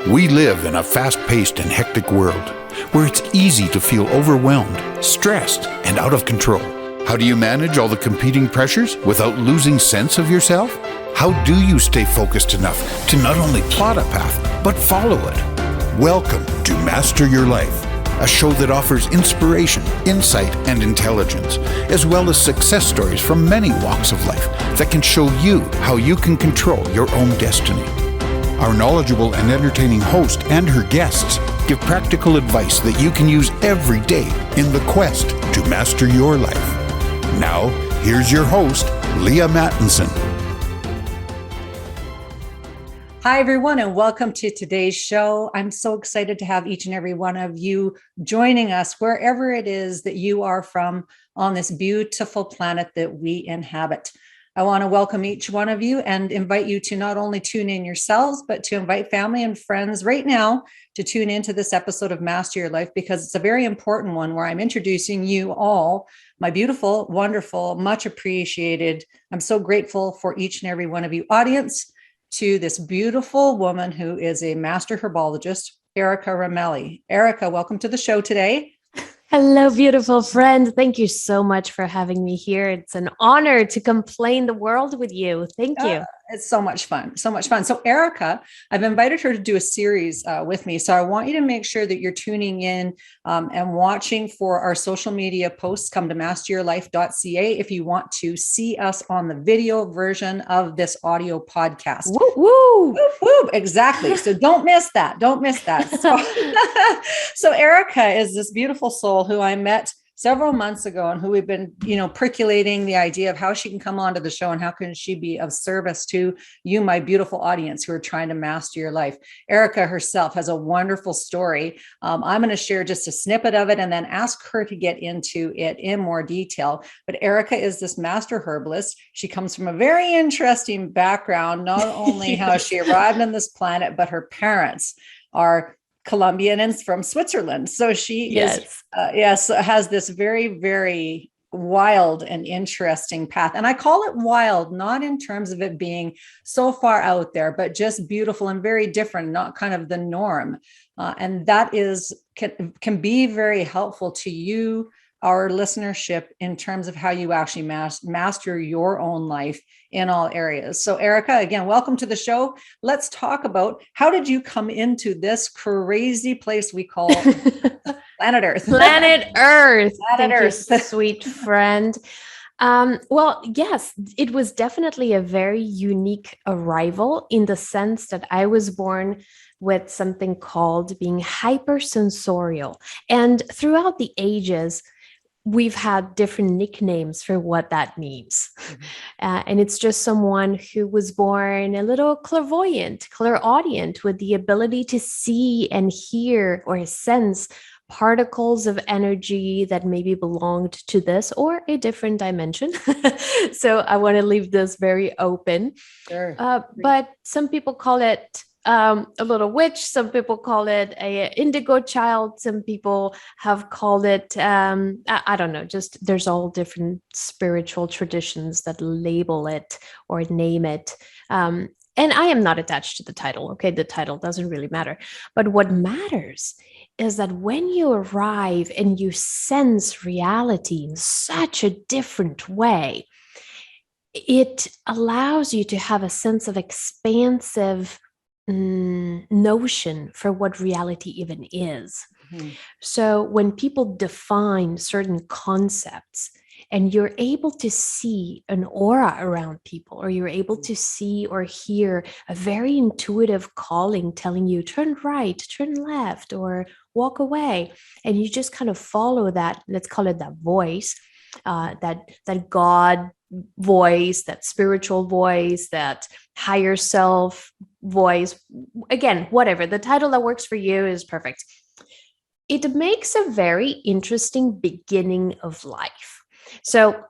We live in a fast-paced and hectic world where it's easy to feel overwhelmed, stressed, and out of control. How do you manage all the competing pressures without losing sense of yourself? How do you stay focused enough to not only plot a path, but follow it? Welcome to Master Your Life, a show that offers inspiration, insight, and intelligence, as well as success stories from many walks of life that can show you how you can control your own destiny. Our knowledgeable and entertaining host and her guests give practical advice that you can use every day in the quest to master your life. Now, here's your host, Leaha Mattinson. Hi, everyone, and welcome to today's show. I'm so excited to have each and every one of you joining us wherever it is that you are from on this beautiful planet that we inhabit. I want to welcome each one of you and invite you to not only tune in yourselves, but to invite family and friends right now to tune into this episode of Master Your Life, because it's a very important one where I'm introducing you all, my beautiful, wonderful, much appreciated. I'm so grateful for each and every one of you audience to this beautiful woman who is a master herbologist, Erika Ramelli. Erika, welcome to the show today. Hello, beautiful friend. Thank you so much for having me here. It's an honor to complain the world with you. Thank you. It's so much fun. So much fun. So Erika, I've invited her to do a series with me. So I want you to make sure that you're tuning in and watching for our social media posts. Come to masteryourlife.ca if you want to see us on the video version of this audio podcast. Woo, woo. Whoop, whoop. Exactly. So don't miss that. Don't miss that. So Erika is this beautiful soul who I met several months ago and who we've been, percolating the idea of how she can come onto the show and how can she be of service to you, my beautiful audience who are trying to master your life. Erika herself has a wonderful story. I'm going to share just a snippet of it and then ask her to get into it in more detail. But Erika is this master herbalist. She comes from a very interesting background, not only how she arrived on this planet, but her parents are Colombian and from Switzerland. So she has this very, very wild and interesting path. And I call it wild, not in terms of it being so far out there, but just beautiful and very different, not kind of the norm. And that can be very helpful to you, our listenership, in terms of how you actually master your own life in all areas. So Erika, again, welcome to the show. Let's talk about how did you come into this crazy place we call planet Earth? Planet Earth. Planet Earth. You, sweet friend. Well, yes, it was definitely a very unique arrival in the sense that I was born with something called being hypersensorial. And throughout the ages, we've had different nicknames for what that means. And it's just someone who was born a little clairaudient with the ability to see and hear or sense particles of energy that maybe belonged to this or a different dimension. So I want to leave this very open. Sure. But some people call it a little witch. Some people call it a indigo child. Some people have called it, I don't know, just there's all different spiritual traditions that label it or name it. And I am not attached to the title. Okay. The title doesn't really matter. But what matters is that when you arrive and you sense reality in such a different way, it allows you to have a sense of expansive notion for what reality even is. Mm-hmm. So when people define certain concepts and you're able to see an aura around people, or you're able to see or hear a very intuitive calling telling you turn right, turn left, or walk away, and you just kind of follow that, let's call it that voice, that God voice, that spiritual voice, that higher self voice, again, whatever the title that works for you is perfect. It makes a very interesting beginning of life. So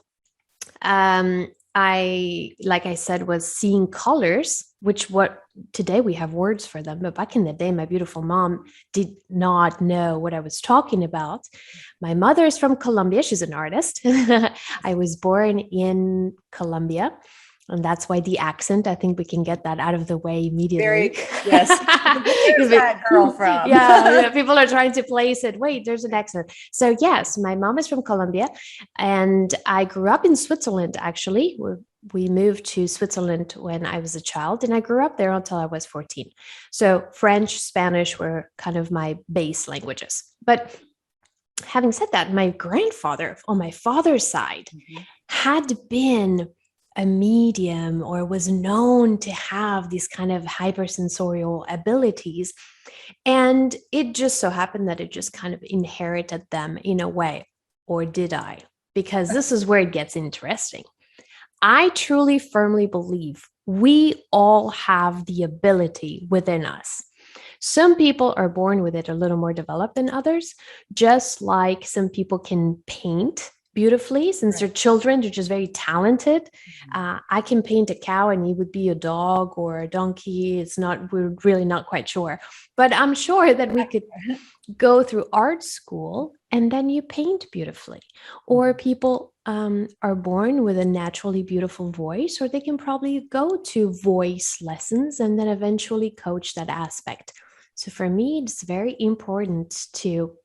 like I said, was seeing colors, which today we have words for them, but back in the day, my beautiful mom did not know what I was talking about. My mother is from Colombia. She's an artist. I was born in Colombia. And that's why the accent, I think we can get that out of the way immediately. Very good. Yes. Where's that girl from? Yeah, people are trying to place it. Wait, there's an accent. So yes, my mom is from Colombia, and I grew up in Switzerland, actually. We moved to Switzerland when I was a child, and I grew up there until I was 14. So French, Spanish were kind of my base languages. But having said that, my grandfather on my father's side had been a medium or was known to have these kind of hypersensorial abilities. And it just so happened that it just kind of inherited them in a way. Or did I? Because this is where it gets interesting. I truly, firmly believe we all have the ability within us. Some people are born with it a little more developed than others, just like some people can paint beautifully since they're children. They're just very talented. I can paint a cow and he would be a dog or a donkey. We're really not quite sure, but I'm sure that we could go through art school and then you paint beautifully. Or people are born with a naturally beautiful voice, or they can probably go to voice lessons and then eventually coach that aspect. So for me, it's very important to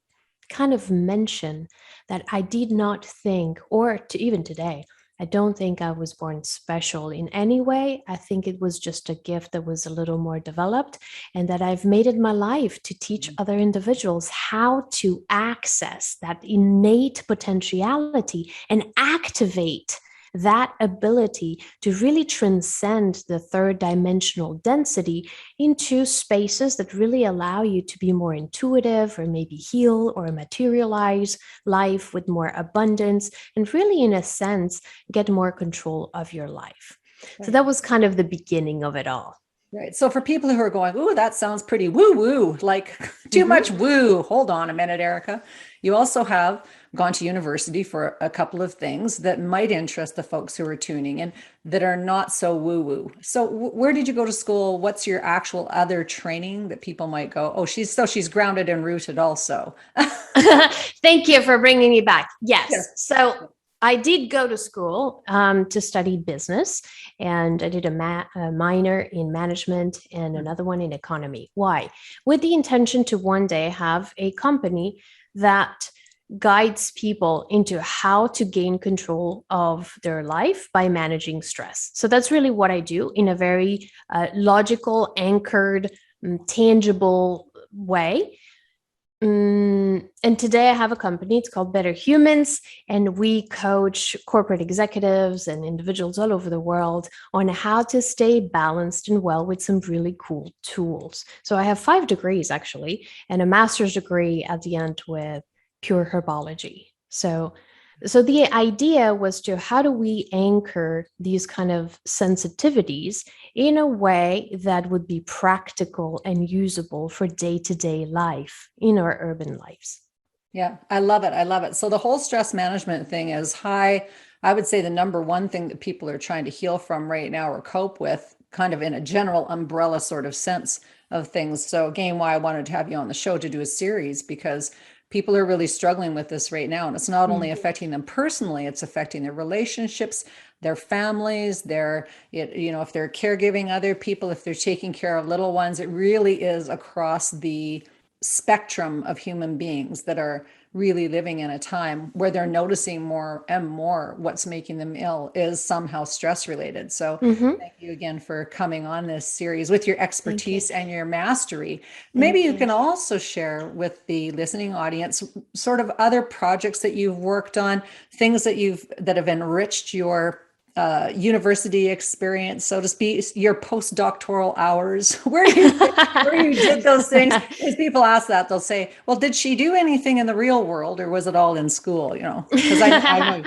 kind of mention that I did not think, or to even today, I don't think I was born special in any way. I think it was just a gift that was a little more developed, and that I've made it my life to teach other individuals how to access that innate potentiality and activate that ability to really transcend the third dimensional density into spaces that really allow you to be more intuitive, or maybe heal or materialize life with more abundance, and really, in a sense, get more control of your life. Right. So that was kind of the beginning of it all. Right. So for people who are going, ooh, that sounds pretty woo-woo, like too much woo. Hold on a minute, Erika. You also have gone to university for a couple of things that might interest the folks who are tuning in that are not so woo-woo. So where did you go to school? What's your actual other training that people might go, oh, she's grounded and rooted also. Thank you for bringing me back. Yes. So I did go to school to study business, and I did a minor in management and another one in economy. Why? With the intention to one day have a company that guides people into how to gain control of their life by managing stress. So that's really what I do in a very logical, anchored, tangible way. And today I have a company, it's called Better Humans, and we coach corporate executives and individuals all over the world on how to stay balanced and well with some really cool tools. So I have 5 degrees actually, and a master's degree at the end with pure herbology. So the idea was to, how do we anchor these kind of sensitivities in a way that would be practical and usable for day-to-day life in our urban lives? Yeah, I love it. I love it. So the whole stress management thing is high. I would say the number one thing that people are trying to heal from right now or cope with, kind of in a general umbrella sort of sense of things. So again, why I wanted to have you on the show to do a series, because people are really struggling with this right now. And it's not only affecting them personally, it's affecting their relationships, their families, if they're caregiving other people, if they're taking care of little ones. It really is across the spectrum of human beings that are really living in a time where they're noticing more and more what's making them ill is somehow stress related. So thank you again for coming on this series with your expertise and your mastery. Maybe you can also share with the listening audience sort of other projects that you've worked on, things that have enriched your university experience, so to speak, your postdoctoral hours, where you did those things. Because people ask that, they'll say, well, did she do anything in the real world, or was it all in school? Because I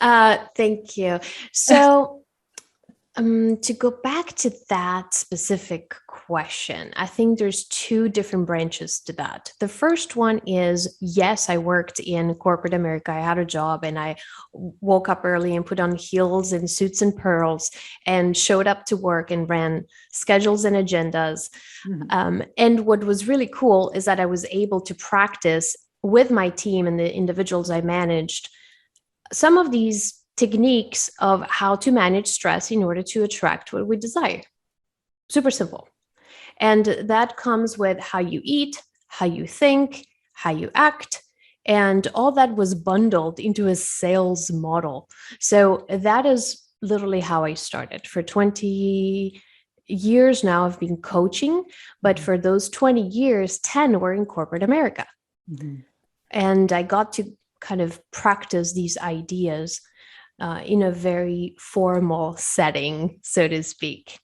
know. Thank you. So to go back to that specific question, I think there's 2 different branches to that. The first one is, yes, I worked in corporate America. I had a job and I woke up early and put on heels and suits and pearls and showed up to work and ran schedules and agendas. And what was really cool is that I was able to practice with my team and the individuals I managed some of these techniques of how to manage stress in order to attract what we desire. Super simple. And that comes with how you eat, how you think, how you act. And all that was bundled into a sales model. So that is literally how I started. For 20 years now, I've been coaching, but for those 20 years, 10 were in corporate America. Mm-hmm. And I got to kind of practice these ideas in a very formal setting, so to speak.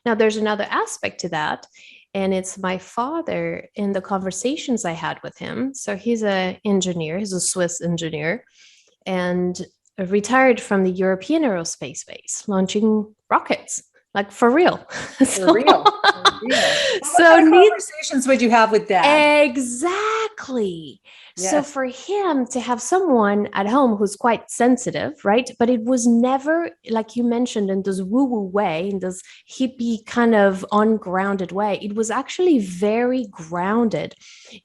Now, there's another aspect to that, and it's my father in the conversations I had with him. So he's an engineer, he's a Swiss engineer, and retired from the European aerospace base, launching rockets, like for real. For real. So what kind of conversations would you have with Dad? Exactly. Yes. So for him to have someone at home who's quite sensitive, right? But it was never, like you mentioned, in this woo-woo way, in this hippie kind of ungrounded way. It was actually very grounded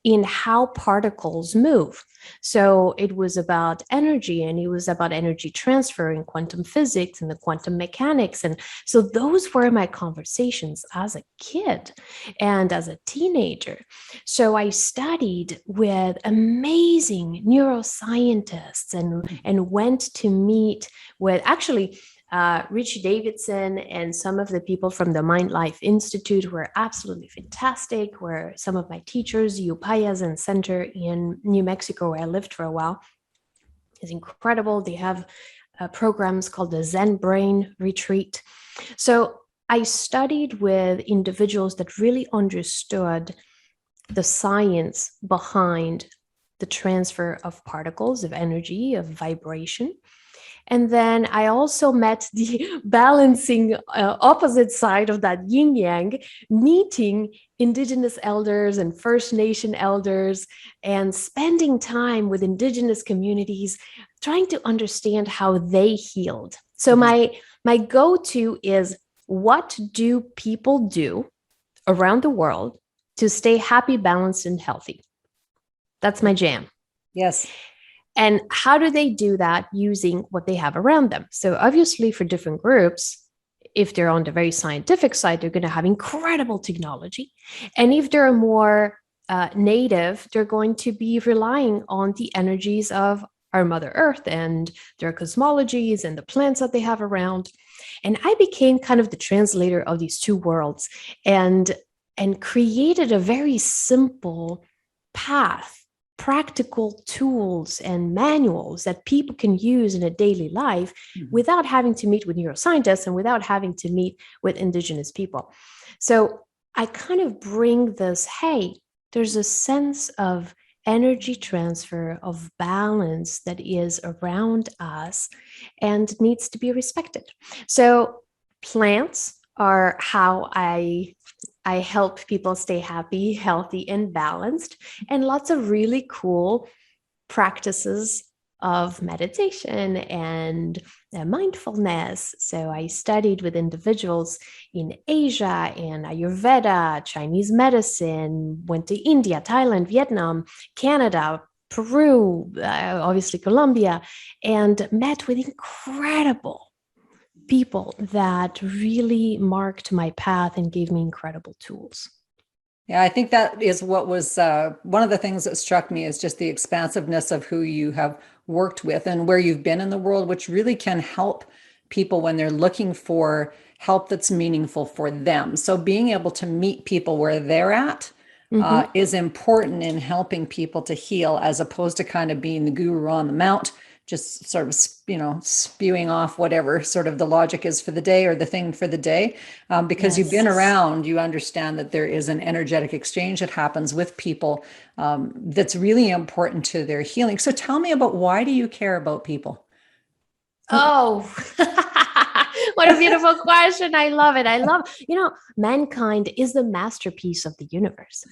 in how particles move. So it was about energy, and it was about energy transfer and quantum physics and the quantum mechanics. And so those were my conversations as a kid and as a teenager. So I studied with amazing neuroscientists and went to meet with actually Richie Davidson and some of the people from the Mind Life Institute were absolutely fantastic, were some of my teachers. 𝘼𝙗𝙤𝙪 Center in New Mexico, where I lived for a while, is incredible. They have programs called the Zen Brain Retreat. So I studied with individuals that really understood the science behind the transfer of particles, of energy, of vibration. And then I also met the balancing opposite side of that yin yang, meeting Indigenous elders and First Nation elders and spending time with Indigenous communities, trying to understand how they healed. So my go-to is, what do people do around the world to stay happy, balanced, and healthy? That's my jam. Yes. And how do they do that using what they have around them? So obviously for different groups, if they're on the very scientific side, they're going to have incredible technology. And if they're more native, they're going to be relying on the energies of our Mother Earth and their cosmologies and the plants that they have around. And I became kind of the translator of these two worlds and created a very simple path, practical tools and manuals that people can use in a daily life without having to meet with neuroscientists and without having to meet with Indigenous people. So I kind of bring this, hey, there's a sense of energy transfer, of balance that is around us and needs to be respected. So plants are how I help people stay happy, healthy, and balanced, and lots of really cool practices of meditation and mindfulness. So I studied with individuals in Asia and Ayurveda, Chinese medicine, went to India, Thailand, Vietnam, Canada, Peru, obviously Colombia, and met with incredible people that really marked my path and gave me incredible tools. Yeah, I think that is what was one of the things that struck me, is just the expansiveness of who you have worked with and where you've been in the world, which really can help people when they're looking for help that's meaningful for them. So being able to meet people where they're at is important in helping people to heal, as opposed to kind of being the guru on the mount, just sort of, spewing off whatever sort of the logic is for the day or the thing for the day. Because you've been around, you understand that there is an energetic exchange that happens with people that's really important to their healing. So tell me about, why do you care about people? Oh, what a beautiful question. I love it. Mankind is the masterpiece of the universe.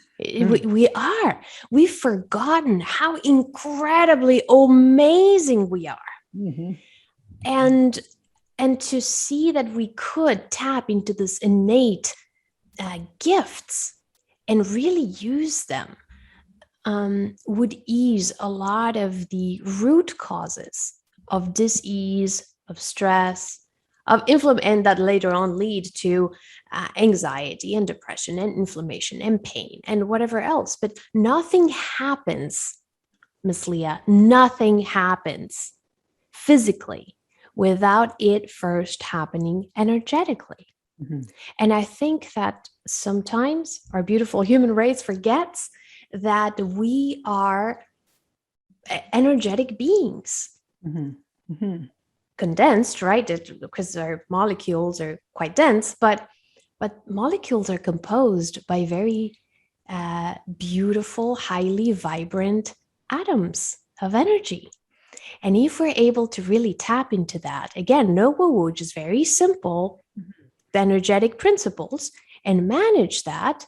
We've forgotten how incredibly amazing we are. And to see that we could tap into this innate gifts and really use them would ease a lot of the root causes of dis-ease, of stress, of inflammation, and that later on lead to anxiety and depression and inflammation and pain and whatever else. But nothing happens, Miss Leaha, nothing happens physically without it first happening energetically. Mhm. And I think that sometimes our beautiful human race forgets that we are energetic beings. Mhm. Mhm. Condensed, right? Because our molecules are quite dense, but molecules are composed by very beautiful, highly vibrant atoms of energy. And if we're able to really tap into that, again, no woo-woo, just very simple, the energetic principles, and manage that,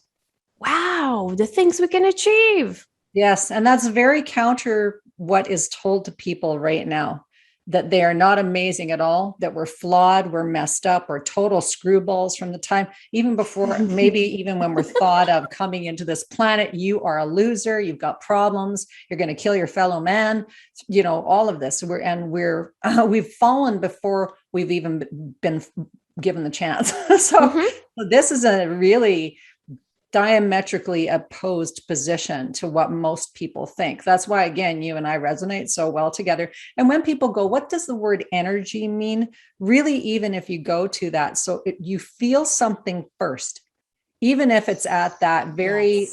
wow, the things we can achieve. Yes. And that's very counter what is told to people right now, that they are not amazing at all, that we're flawed, we're messed up, we're total screwballs from the time, even before, maybe even when we're thought of coming into this planet, you are a loser, you've got problems, you're going to kill your fellow man, all of this. We've fallen before we've even been given the chance. So this is a really diametrically opposed position to what most people think. That's why, again, you and I resonate so well together. And when people go, what does the word energy mean? Really, even if you go to that, you feel something first, even if it's at that very,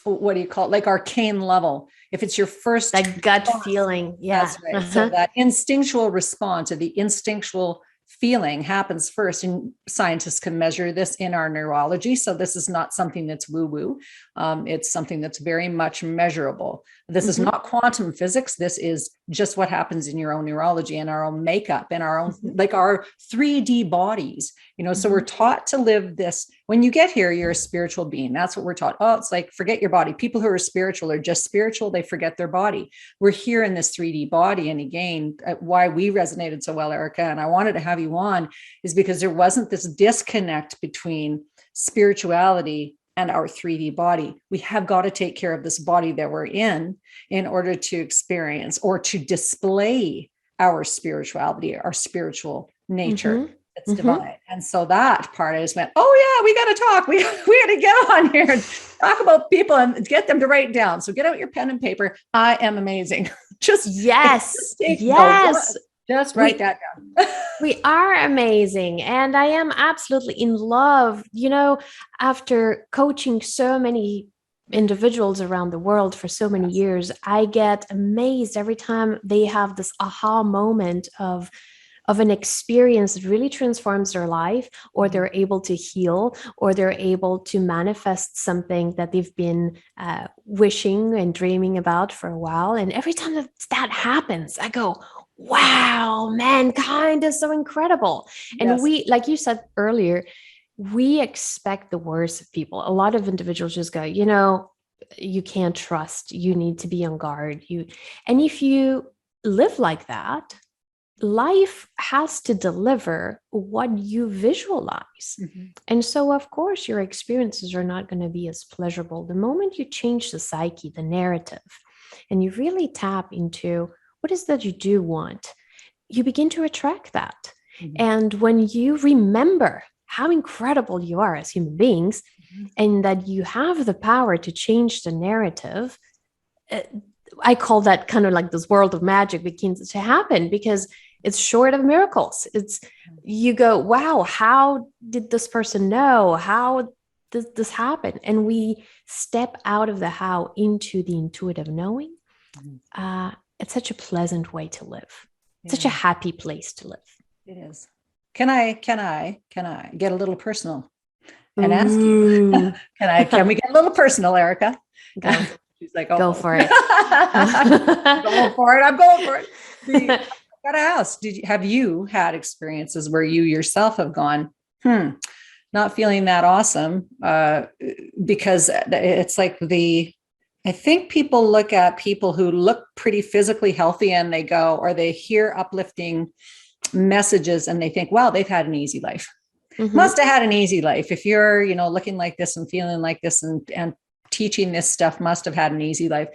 what do you call it? Like arcane level. If it's your first that gut feeling. Yeah. That's right. So that instinctual response, or the instinctual feeling, happens first, and scientists can measure this in our neurology. So this is not something that's woo-woo. It's something that's very much measurable. This is not quantum physics. This is just what happens in your own neurology and our own makeup and our own, like our 3D bodies, so we're taught to live this. When you get here, you're a spiritual being. That's what we're taught. Oh, it's like, forget your body. People who are spiritual are just spiritual. They forget their body. We're here in this 3D body. And again, why we resonated so well, Erika, and I wanted to have you on, is because there wasn't this disconnect between spirituality and our 3D body. We have got to take care of this body that we're in order to experience or to display our spirituality, our spiritual nature. It's divine. And so that part, I just went, oh yeah, we got to talk. We got to get on here and talk about people and get them to write down. So get out your pen and paper. I am amazing. Just write that down. We are amazing. And I am absolutely in love. After coaching so many individuals around the world for so many years, I get amazed every time they have this aha moment of an experience that really transforms their life, or they're able to heal, or they're able to manifest something that they've been wishing and dreaming about for a while. And every time that happens, I go, wow, mankind is so incredible. And we, like you said earlier, we expect the worst of people. A lot of individuals just go, you can't trust, you need to be on guard. And if you live like that, life has to deliver what you visualize. And so, of course, your experiences are not going to be as pleasurable. The moment you change the psyche, the narrative, and you really tap into what is that you do want, you begin to attract that. And when you remember how incredible you are as human beings, and that you have the power to change the narrative, I call that kind of like this world of magic begins to happen, because it's short of miracles. You go, wow, how did this person know? How did this happen? And we step out of the how into the intuitive knowing. It's such a pleasant way to live. Such a happy place to live. It is. Can I get a little personal and ask you? Can we get a little personal, Erika? She's like, go for it. I'm going for it. Got to ask, have you had experiences where you yourself have gone, not feeling that awesome? Because it's like I think people look at people who look pretty physically healthy and they go, or they hear uplifting messages and they think, wow, they've had an easy life. Must have had an easy life. If you're, looking like this and feeling like this and teaching this stuff, must have had an easy life.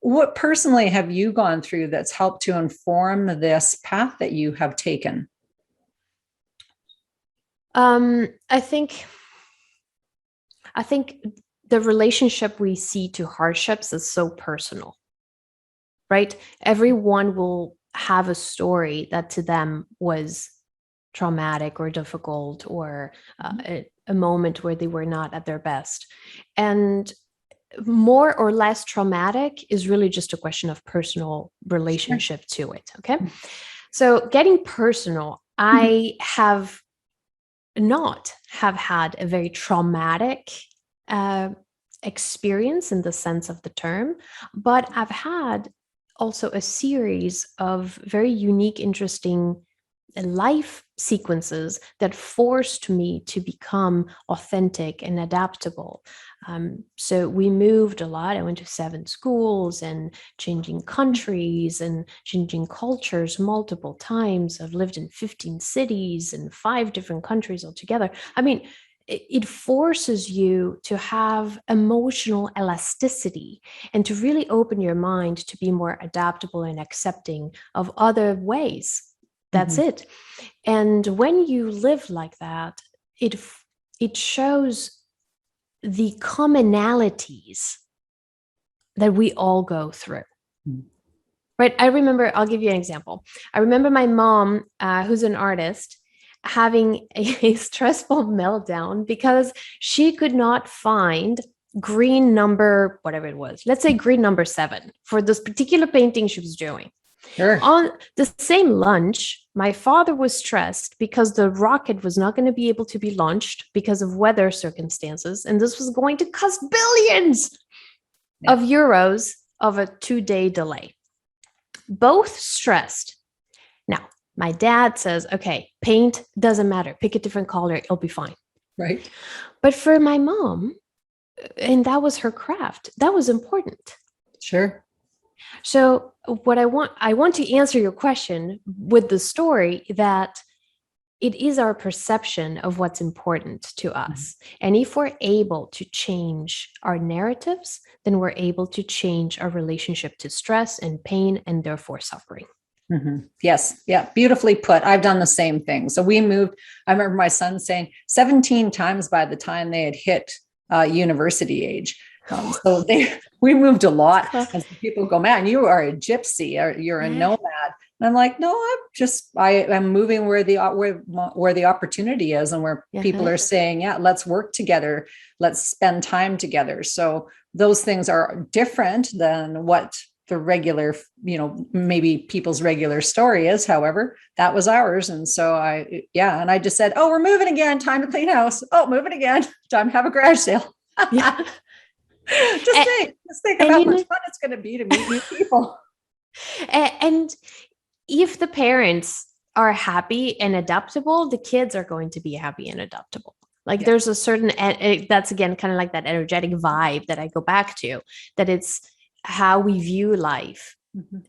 what personally have you gone through that's helped to inform this path that you have taken? I think the relationship we see to hardships is so personal, right? Everyone will have a story that to them was traumatic or difficult, or a moment where they were not at their best. And more or less traumatic is really just a question of personal relationship to it. Okay. So getting personal, I have not have had a very traumatic experience in the sense of the term, but I've had also a series of very unique, interesting life sequences that forced me to become authentic and adaptable. So we moved a lot. I went to 7 schools and changing countries and changing cultures multiple times. I've lived in 15 cities and 5 different countries altogether. I mean, it forces you to have emotional elasticity and to really open your mind to be more adaptable and accepting of other ways. That's it. And when you live like that, it shows the commonalities that we all go through. Right? I remember, I'll give you an example. I remember my mom, who's an artist, having a stressful meltdown because she could not find green number, whatever it was, let's say green number 7 for this particular painting she was doing. Sure. On the same lunch, my father was stressed because the rocket was not going to be able to be launched because of weather circumstances. And this was going to cost billions of euros of a 2-day delay. Both stressed. Now, my dad says, okay, paint doesn't matter. Pick a different color. It'll be fine. Right. But for my mom, and that was her craft, that was important. Sure. So what I want to answer your question with the story that it is our perception of what's important to us. And if we're able to change our narratives, then we're able to change our relationship to stress and pain and therefore suffering. Yes. Yeah. Beautifully put. I've done the same thing. So we moved, I remember my son saying 17 times by the time they had hit university age. So we moved a lot. And people go, man, you are a gypsy, or you're a nomad. And I'm like, no, I'm moving where the opportunity is, and where people are saying, yeah, let's work together. Let's spend time together. So those things are different than what the regular, maybe people's regular story is. However, that was ours. And so and I just said, oh, we're moving again. Time to clean house. Oh, moving again. Time to have a garage sale. Just think about how much fun it's going to be to meet new people. And if the parents are happy and adaptable, the kids are going to be happy and adaptable. Like there's a certain, that's again, kind of like that energetic vibe that I go back to, that it's how we view life,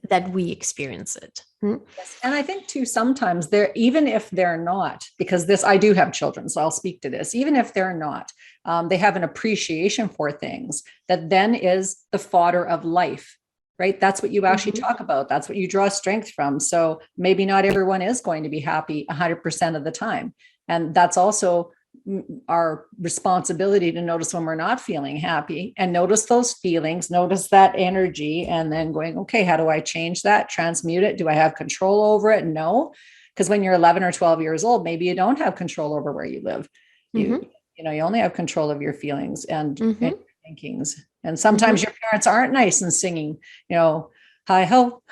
that we experience it. Yes. And I think too, sometimes even if they're not, because I do have children, so I'll speak to this, even if they're not, they have an appreciation for things that then is the fodder of life, right? That's what you actually talk about. That's what you draw strength from. So maybe not everyone is going to be happy 100% of the time. And that's also our responsibility to notice when we're not feeling happy, and notice those feelings, notice that energy, and then going, okay, how do I change that, transmute it? Do I have control over it? No. Because when you're 11 or 12 years old, maybe you don't have control over where you live. You only have control of your feelings and your thinkings. And sometimes your parents aren't nice and singing, hi ho,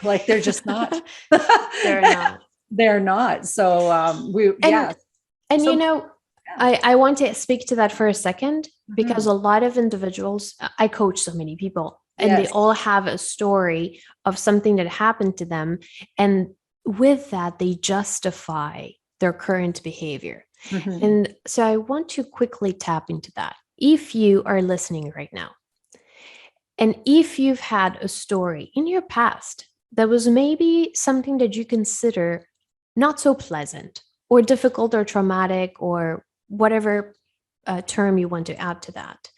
like they're just not. They're not. So I want to speak to that for a second, because a lot of individuals, I coach so many people, and they all have a story of something that happened to them. And with that, they justify their current behavior. And so I want to quickly tap into that. If you are listening right now, and if you've had a story in your past that was maybe something that you consider not so pleasant or difficult or traumatic or whatever term you want to add to that,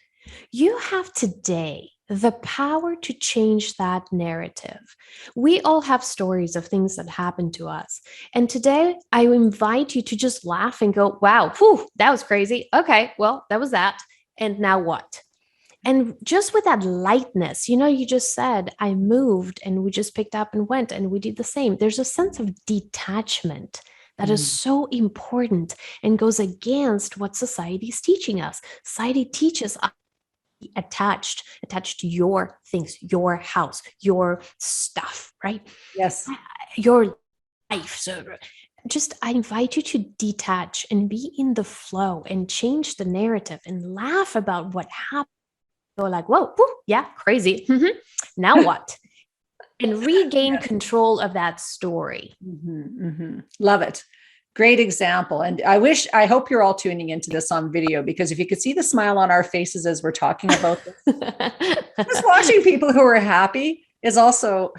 you have today the power to change that narrative. We all have stories of things that happen to us. And today I invite you to just laugh and go, wow, whew, that was crazy. Okay, well, that was that. And now what? And just with that lightness, you just said, I moved and we just picked up and went and we did the same. There's a sense of detachment that is so important and goes against what society is teaching us. Society teaches us attached to your things, your house, your stuff, right? Yes. Your life. So just, I invite you to detach and be in the flow and change the narrative and laugh about what happened. Go like, whoa, whoo, yeah, crazy. Now what? And regain control of that story. Love it. Great example. And I hope you're all tuning into this on video, because if you could see the smile on our faces as we're talking about this, just watching people who are happy is also,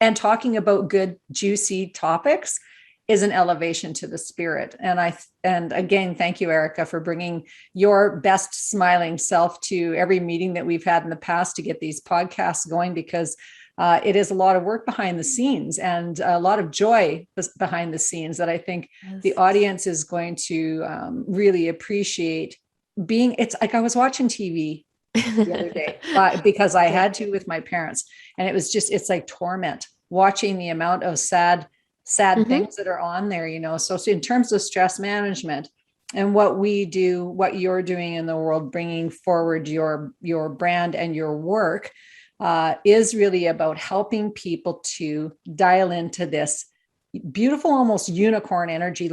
and talking about good, juicy topics is an elevation to the spirit. And again, thank you, Erika, for bringing your best smiling self to every meeting that we've had in the past to get these podcasts going, because it is a lot of work behind the scenes and a lot of joy behind the scenes that I think the audience is going to really appreciate. It's like I was watching TV the other day because I had to with my parents, and it's like torment watching the amount of sad things that are on there, so in terms of stress management and what we do, what you're doing in the world, bringing forward your brand and your work, is really about helping people to dial into this beautiful, almost unicorn energy,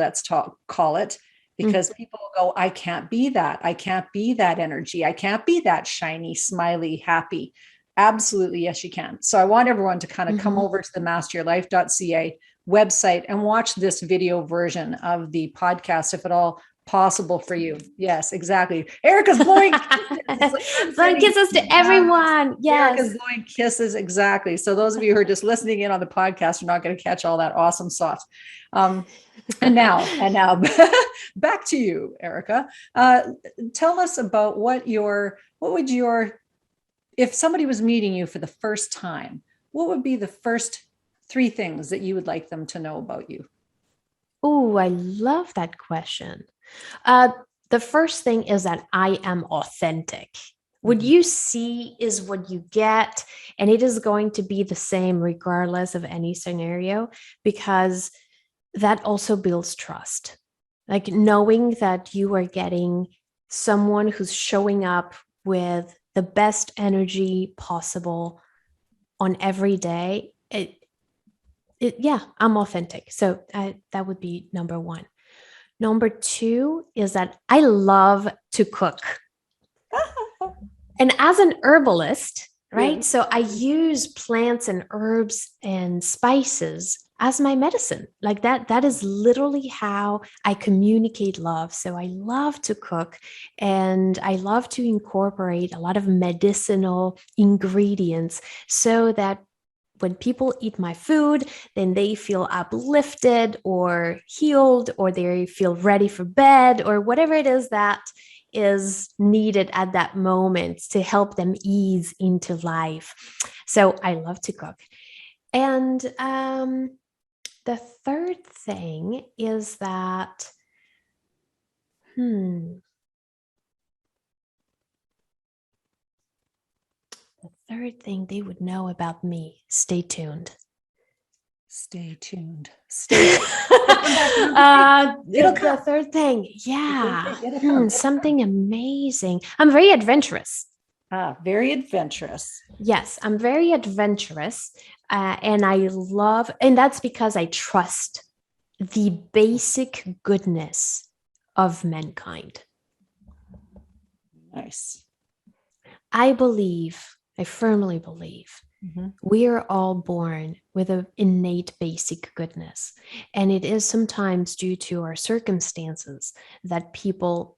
call it, because people go, I can't be that. I can't be that energy. I can't be that shiny, smiley, happy. Absolutely. Yes, you can. So I want everyone to kind of come over to the masteryourlife.ca website and watch this video version of the podcast, if at all possible for you. Yes, exactly. Erika's blowing kisses. Blowing kisses to everyone. Yes. Erika's blowing kisses. Exactly. So those of you who are just listening in on the podcast are not going to catch all that awesome sauce. And now back to you, Erika. Tell us about if somebody was meeting you for the first time, what would be the first 3 things that you would like them to know about you? Oh, I love that question. The first thing is that I am authentic. What you see is what you get, and it is going to be the same regardless of any scenario, because that also builds trust. Like knowing that you are getting someone who's showing up with the best energy possible on every day. I'm authentic. So that would be number 1. Number 2 is that I love to cook. And as an herbalist, right? Yeah. So I use plants and herbs and spices as my medicine. Like that is literally how I communicate love. So I love to cook, and I love to incorporate a lot of medicinal ingredients so that when people eat my food, then they feel uplifted or healed, or they feel ready for bed, or whatever it is that is needed at that moment to help them ease into life. So I love to cook. And the third thing is that, the third thing they would know about me. Stay tuned. Stay tuned. The third thing, something amazing. I'm very adventurous. Very adventurous. Yes, I'm very adventurous, and that's because I trust the basic goodness of mankind. Nice. I firmly believe we are all born with an innate basic goodness. And it is sometimes due to our circumstances that people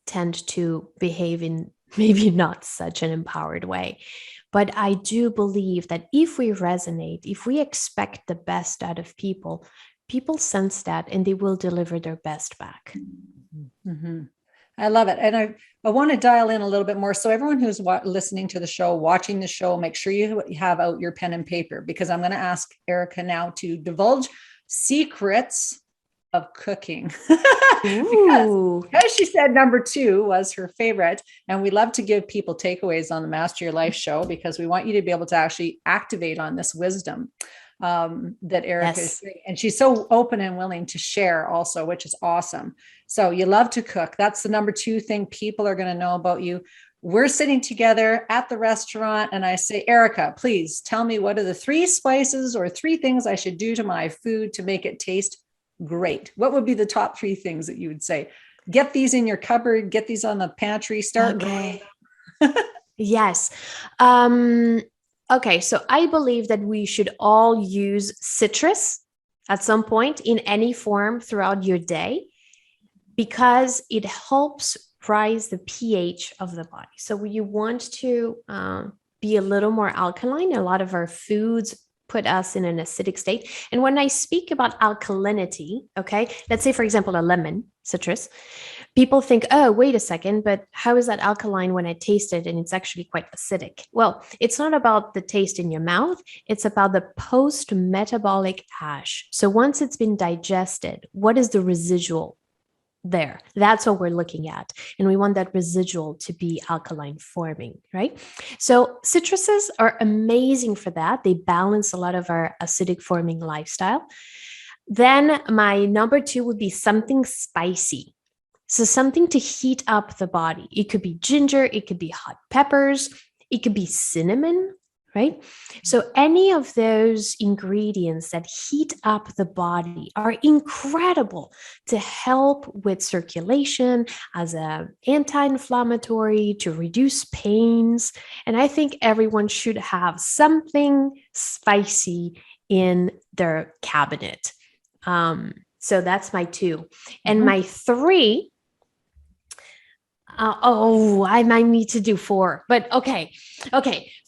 tend to behave in maybe not such an empowered way. But I do believe that if we resonate, if we expect the best out of people sense that and they will deliver their best back. I love it. And I want to dial in a little bit more. So everyone who's listening to the show, watching the show, make sure you have out your pen and paper, because I'm going to ask Erika now to divulge secrets of cooking. because she said number 2 was her favorite. And we love to give people takeaways on the Master Your Life show, because we want you to be able to actually activate on this wisdom that Erika is doing. And she's so open and willing to share also, which is awesome. So you love to cook. That's the number 2 thing people are going to know about you. We're sitting together at the restaurant and I say, Erika, please tell me, what are the 3 spices or 3 things I should do to my food to make it taste great? What would be the top 3 things that you would say? Get these in your cupboard, get these on the pantry, start. Okay. Yes. Okay. So I believe that we should all use citrus at some point in any form throughout your day, because it helps rise the pH of the body. So you want to be a little more alkaline. A lot of our foods put us in an acidic state. And when I speak about alkalinity, okay, let's say, for example, a lemon, citrus, people think, oh, wait a second, but how is that alkaline when I taste it and it's actually quite acidic? Well, it's not about the taste in your mouth. It's about the post-metabolic ash. So once it's been digested, what is the residual there? That's what we're looking at. And we want that residual to be alkaline forming, right? So citruses are amazing for that. They balance a lot of our acidic forming lifestyle. Then my number 2 would be something spicy. So something to heat up the body. It could be ginger, it could be hot peppers, it could be cinnamon, right? So any of those ingredients that heat up the body are incredible to help with circulation, as an anti-inflammatory, to reduce pains. And I think everyone should have something spicy in their cabinet. So that's my 2. And my 3, I might need to do 4, but okay.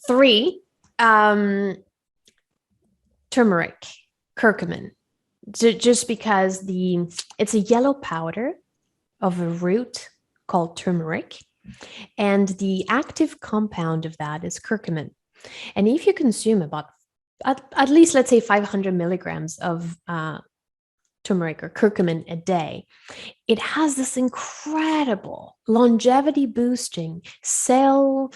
3, turmeric, curcumin, just because it's a yellow powder of a root called turmeric, and the active compound of that is curcumin. And if you consume about at least, let's say, 500 milligrams of turmeric or curcumin a day, it has this incredible longevity boosting cell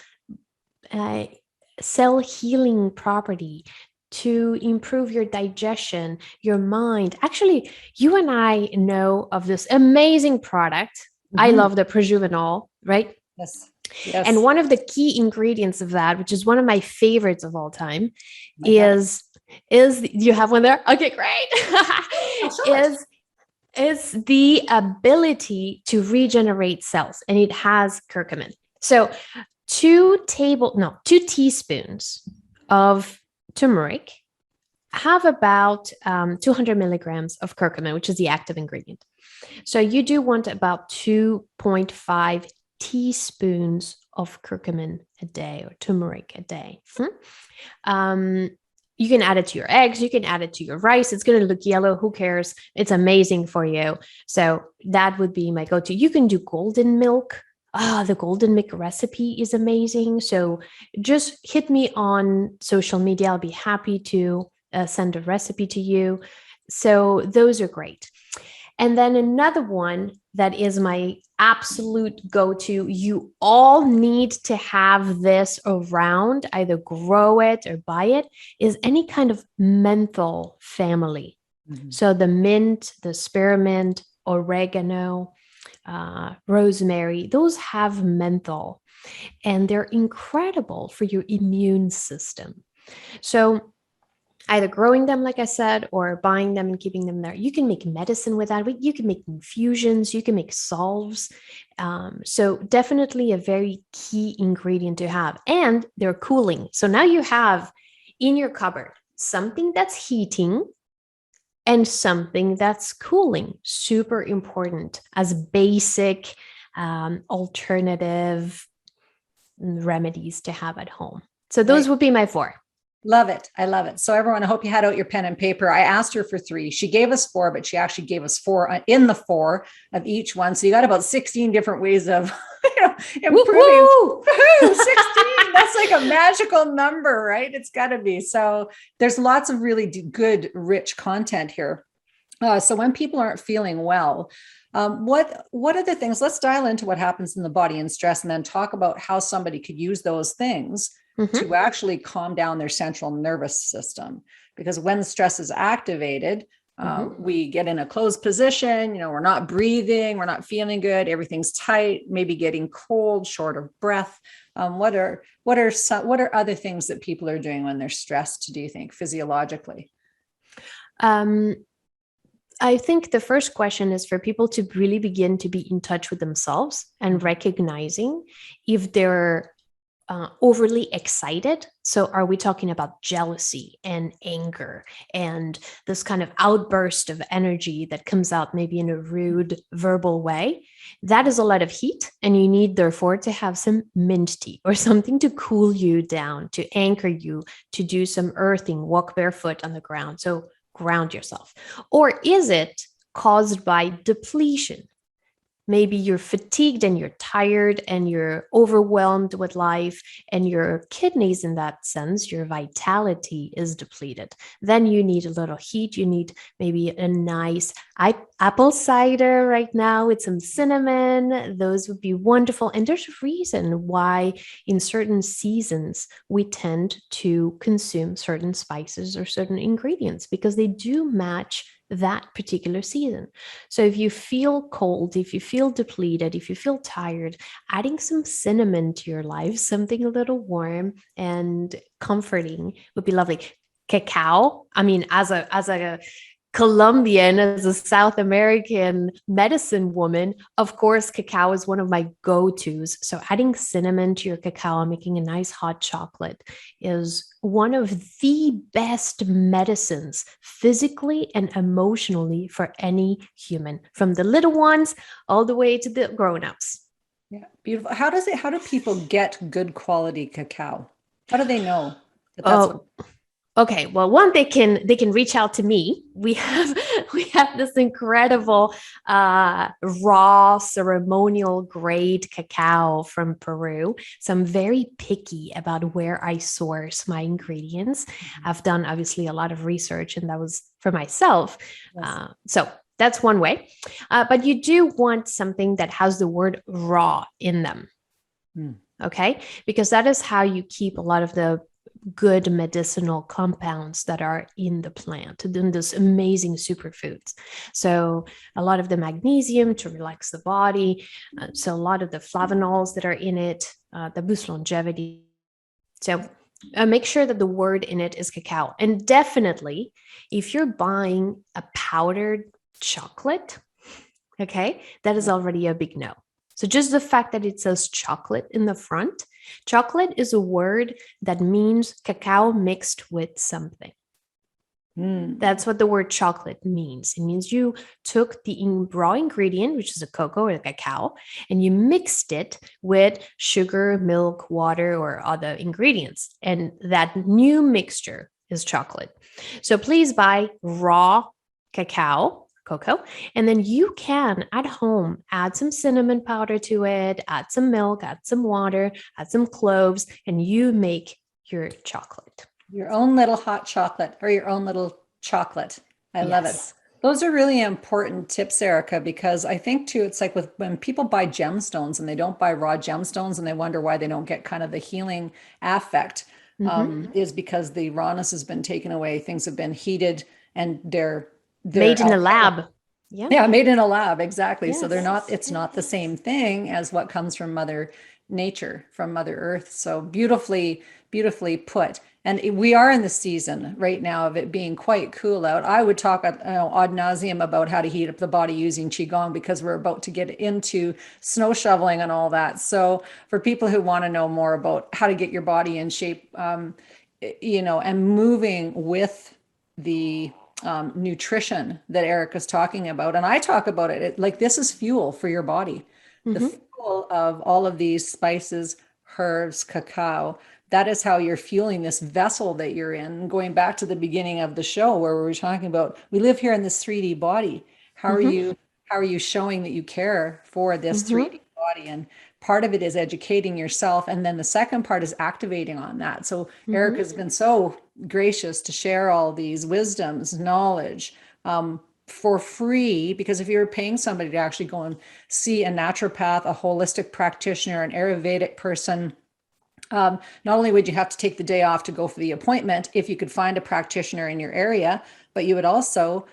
healing property to improve your digestion, your mind. Actually, you and I know of this amazing product. I love the Rejuvenate, right? Yes. And one of the key ingredients of that, which is one of my favorites of all time, is you have one there? Okay, great. is the ability to regenerate cells, and it has curcumin. So 2 teaspoons of turmeric have about 200 milligrams of curcumin, which is the active ingredient. So you do want about 2.5 teaspoons of curcumin a day, or turmeric a day. You can add it to your eggs. You can add it to your rice. It's going to look yellow. Who cares? It's amazing for you. So that would be my go-to. You can do golden milk. The golden milk recipe is amazing. So just hit me on social media. I'll be happy to send a recipe to you. So those are great. And then another one that is my absolute go-to, you all need to have this around, either grow it or buy it, is any kind of menthol family. So the mint, the spearmint, oregano, rosemary, those have menthol, and they're incredible for your immune system. So either growing them, like I said, or buying them and keeping them there. You can make medicine with that. You can make infusions. You can make salves. So definitely a very key ingredient to have. And they're cooling. So now you have in your cupboard something that's heating and something that's cooling. Super important as basic alternative remedies to have at home. So those would be my 4. Love it. I love it. So everyone, I hope you had out your pen and paper. I asked her for 3. She gave us 4, but she actually gave us 4 in the 4 of each one. So you got about 16 different ways of improving. Woo-hoo! 16. That's like a magical number, right? It's got to be. So there's lots of really good, rich content here. So when people aren't feeling well, what are the things? Let's dial into what happens in the body in stress, and then talk about how somebody could use those things to actually calm down their central nervous system. Because when stress is activated, we get in a closed position. We're not breathing, we're not feeling good, everything's tight, maybe getting cold, short of breath. What are other things that people are doing when they're stressed, do you think, physiologically? I think the first question is for people to really begin to be in touch with themselves and recognizing if they're overly excited. So are we talking about jealousy and anger and this kind of outburst of energy that comes out maybe in a rude verbal way? That is a lot of heat, and you need therefore to have some mint tea or something to cool you down, to anchor you, to do some earthing, walk barefoot on the ground. So ground yourself. Or is it caused by depletion? Maybe you're fatigued and you're tired and you're overwhelmed with life, and your kidneys, in that sense, your vitality is depleted. Then you need a little heat. You need maybe a nice apple cider right now with some cinnamon. Those would be wonderful. And there's a reason why in certain seasons we tend to consume certain spices or certain ingredients, because they do match that particular season. So if you feel cold, if you feel depleted, if you feel tired, adding some cinnamon to your life, something a little warm and comforting, would be lovely. Cacao, I mean, as a Colombian, as a South American medicine woman, of course, cacao is one of my go-tos. So adding cinnamon to your cacao and making a nice hot chocolate is one of the best medicines physically and emotionally for any human, from the little ones all the way to the grown-ups. Yeah, beautiful. How do people get good quality cacao? How do they know that that's Okay, well, one, they can reach out to me. We have this incredible raw ceremonial grade cacao from Peru. So I'm very picky about where I source my ingredients. I've done obviously a lot of research, and that was for myself. Yes. So that's one way. But you do want something that has the word raw in them. Okay, because that is how you keep a lot of the good medicinal compounds that are in the plant, in this amazing superfoods. So a lot of the magnesium to relax the body. So a lot of the flavonols that are in it, that boost longevity. So make sure that the word in it is cacao. And definitely, if you're buying a powdered chocolate, okay, that is already a big no. So just the fact that it says chocolate in the front, chocolate is a word that means cacao mixed with something. That's what the word chocolate means. It means you took the raw ingredient, which is a cocoa or a cacao, and you mixed it with sugar, milk, water, or other ingredients. And that new mixture is chocolate. So please buy raw cocoa, and then you can at home add some cinnamon powder to it, add some milk, add some water, add some cloves, and you make your chocolate. Your own little hot chocolate, or your own little chocolate. I love it. Those are really important tips, Erika, because I think too, it's like when people buy gemstones and they don't buy raw gemstones, and they wonder why they don't get kind of the healing affect, is because the rawness has been taken away. Things have been heated, and they're made in a lab. Yeah, made in a lab. Exactly. Yes. So it's not the same thing as what comes from Mother Nature, from Mother Earth. So beautifully put. And we are in the season right now of it being quite cool out. I would talk ad nauseum about how to heat up the body using Qigong, because we're about to get into snow shoveling and all that. So for people who want to know more about how to get your body in shape, and moving with the nutrition that Erika's talking about, and I talk about it like this is fuel for your body. The fuel of all of these spices, herbs, cacao. That is how you're fueling this vessel that you're in. Going back to the beginning of the show where we were talking about, we live here in this 3D body. Mm-hmm. How are you showing that you care for this Mm-hmm. 3D body? And part of it is educating yourself. And then the second part is activating on that. So Mm-hmm. Erika's been so gracious to share all these wisdoms, knowledge, for free, because if you're paying somebody to actually go and see a naturopath, a holistic practitioner, an Ayurvedic person, not only would you have to take the day off to go for the appointment if you could find a practitioner in your area, but you would also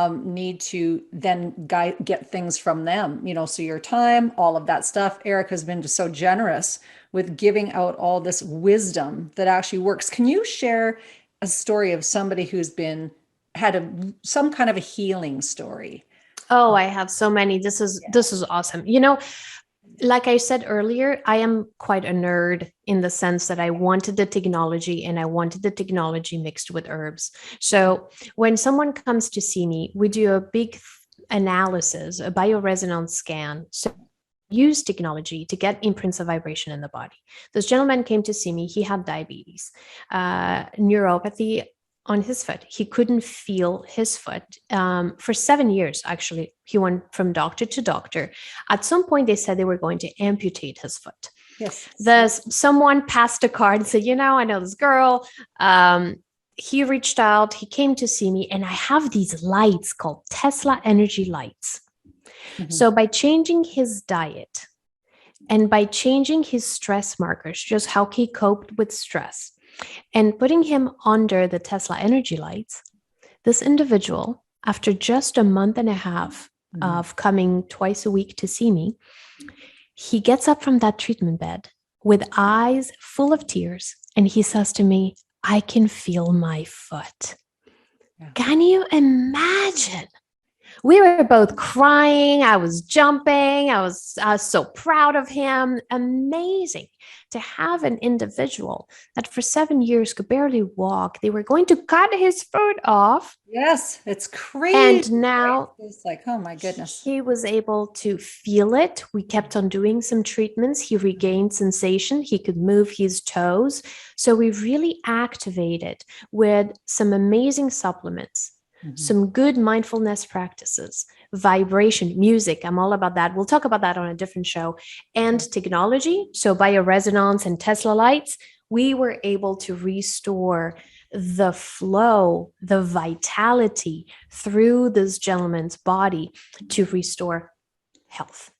need to then get things from them, so your time, all of that stuff. Erika's been just so generous with giving out all this wisdom that actually works. Can you share a story of somebody who's had some kind of a healing story? Oh, I have so many. This is awesome. Like I said earlier, I am quite a nerd in the sense that I wanted the technology, and I wanted the technology mixed with herbs. So when someone comes to see me, we do a big analysis, a bioresonance scan. So use technology to get imprints of vibration in the body. This gentleman came to see me. He had diabetes, neuropathy on his foot. He couldn't feel his foot for 7 years. Actually, he went from doctor to doctor. At some point, they said they were going to amputate his foot. Yes. Someone passed a card and said, I know this girl. He reached out. He came to see me, and I have these lights called Tesla energy lights. Mm-hmm. So by changing his diet and by changing his stress markers, just how he coped with stress, and putting him under the Tesla energy lights, this individual, after just a month and a half of coming twice a week to see me, he gets up from that treatment bed with eyes full of tears, and he says to me, "I can feel my foot." Yeah. Can you imagine? We were both crying. I was jumping. I was so proud of him. Amazing to have an individual that for 7 years could barely walk. They were going to cut his foot off. Yes, it's crazy. And now it's like, oh my goodness. He was able to feel it. We kept on doing some treatments. He regained sensation. He could move his toes. So we really activated with some amazing supplements. Some good mindfulness practices, vibration, music. I'm all about that. We'll talk about that on a different show. And technology. So bioresonance and Tesla lights, we were able to restore the flow, the vitality through this gentleman's body to restore health.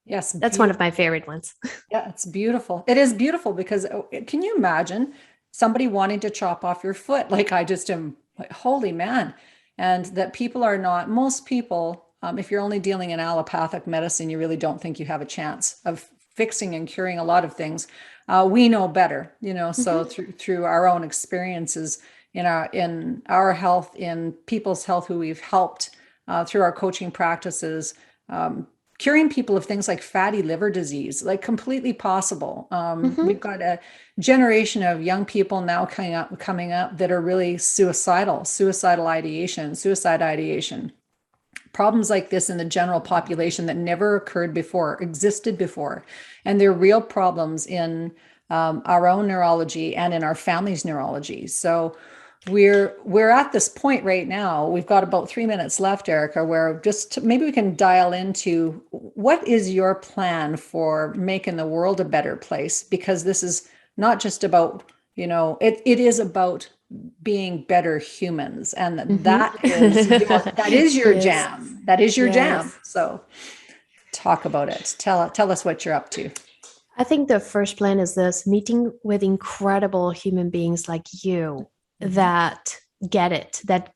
Yes. That's one of my favorite ones. Yeah, it's beautiful. It is beautiful because can you imagine somebody wanting to chop off your foot? Like I just am like, holy man. And that people are not, most people, if you're only dealing in allopathic medicine, you really don't think you have a chance of fixing and curing a lot of things. We know better, so through our own experiences in our health, in people's health who we've helped through our coaching practices, curing people of things like fatty liver disease, like completely possible. We've got a generation of young people now coming up that are really suicidal ideation. Problems like this in the general population that never existed before. And they're real problems in our own neurology and in our family's neurology. So we're at this point right now. We've got about 3 minutes left, Erika, where maybe we can dial into what is your plan for making the world a better place? Because this is not just about, it is about being better humans. And that is your jam. That is your jam. So talk about it. Tell us what you're up to. I think the first plan is this: meeting with incredible human beings like you that get it, that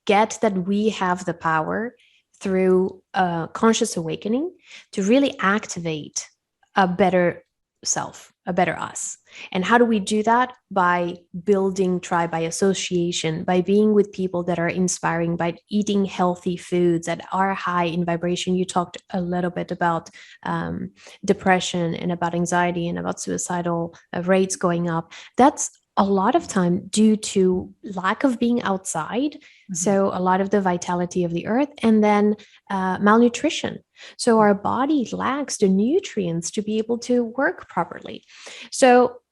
we have the power through conscious awakening to really activate a better self, a better us. And how do we do that? By building tribe, by association, by being with people that are inspiring, by eating healthy foods that are high in vibration. You talked a little bit about depression and about anxiety and about suicidal rates going up. That's a lot of time due to lack of being outside. So a lot of the vitality of the earth, and then malnutrition. So our body lacks the nutrients to be able to work properly. So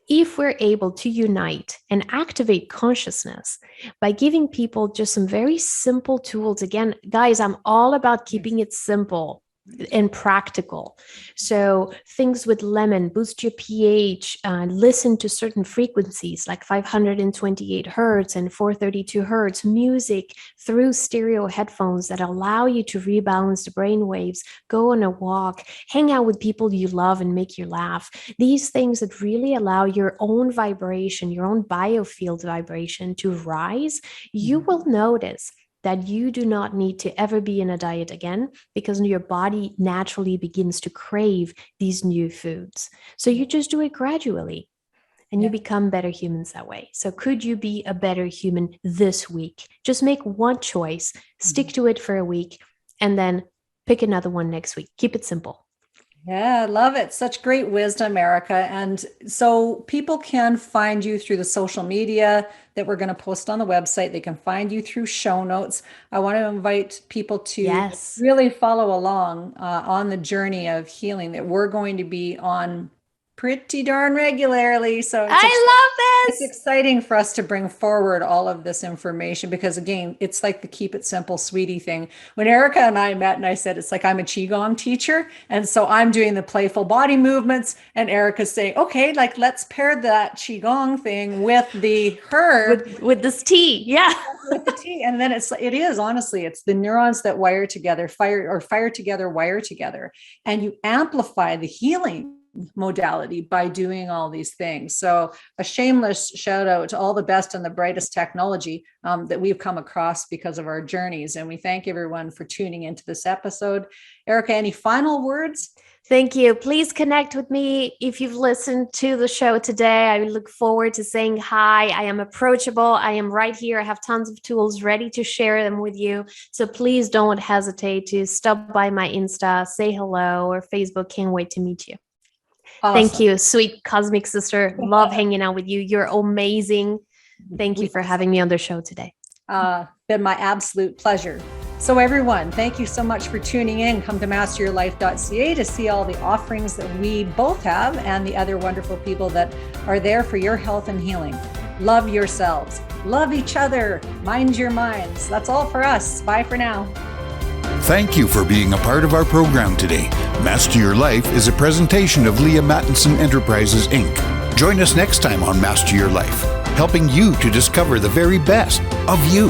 if we're able to unite and activate consciousness by giving people just some very simple tools, again, guys, I'm all about keeping it simple and practical. So things with lemon, boost your pH, listen to certain frequencies like 528 hertz and 432 hertz, music through stereo headphones that allow you to rebalance the brain waves, go on a walk, hang out with people you love and make you laugh. These things that really allow your own vibration, your own biofield vibration to rise, you will notice that you do not need to ever be in a diet again, because your body naturally begins to crave these new foods. So you just do it gradually and you become better humans that way. So could you be a better human this week? Just make one choice, stick to it for a week, and then pick another one next week. Keep it simple. Yeah, I love it. Such great wisdom, Erika. And so people can find you through the social media that we're going to post on the website. They can find you through show notes. I want to invite people to really follow along on the journey of healing that we're going to be on pretty darn regularly. So I love this. It's exciting for us to bring forward all of this information because, again, it's like the keep it simple, sweetie thing. When Erika and I met and I said, it's like I'm a Qigong teacher. And so I'm doing the playful body movements and Erika's saying, okay, like let's pair that Qigong thing with the herb. With this tea. Yeah. With the tea. And then it is honestly, it's the neurons that wire together, fire together, wire together. And you amplify the healing modality by doing all these things. So a shameless shout out to all the best and the brightest technology that we've come across because of our journeys. And we thank everyone for tuning into this episode. Erika, any final words? Thank you. Please connect with me if you've listened to the show today. I look forward to saying hi. I am approachable. I am right here. I have tons of tools ready to share them with you. So please don't hesitate to stop by my Insta, say hello, or Facebook. Can't wait to meet you. Awesome. Thank you, sweet cosmic sister. Love hanging out with you. You're amazing. Thank you for having me on the show today. Been my absolute pleasure. So everyone, thank you so much for tuning in. Come to masteryourlife.ca to see all the offerings that we both have and the other wonderful people that are there for your health and healing. Love yourselves. Love each other. Mind your minds. That's all for us. Bye for now. Thank you for being a part of our program today. Master Your Life is a presentation of Leaha Mattinson Enterprises, Inc. Join us next time on Master Your Life, helping you to discover the very best of you.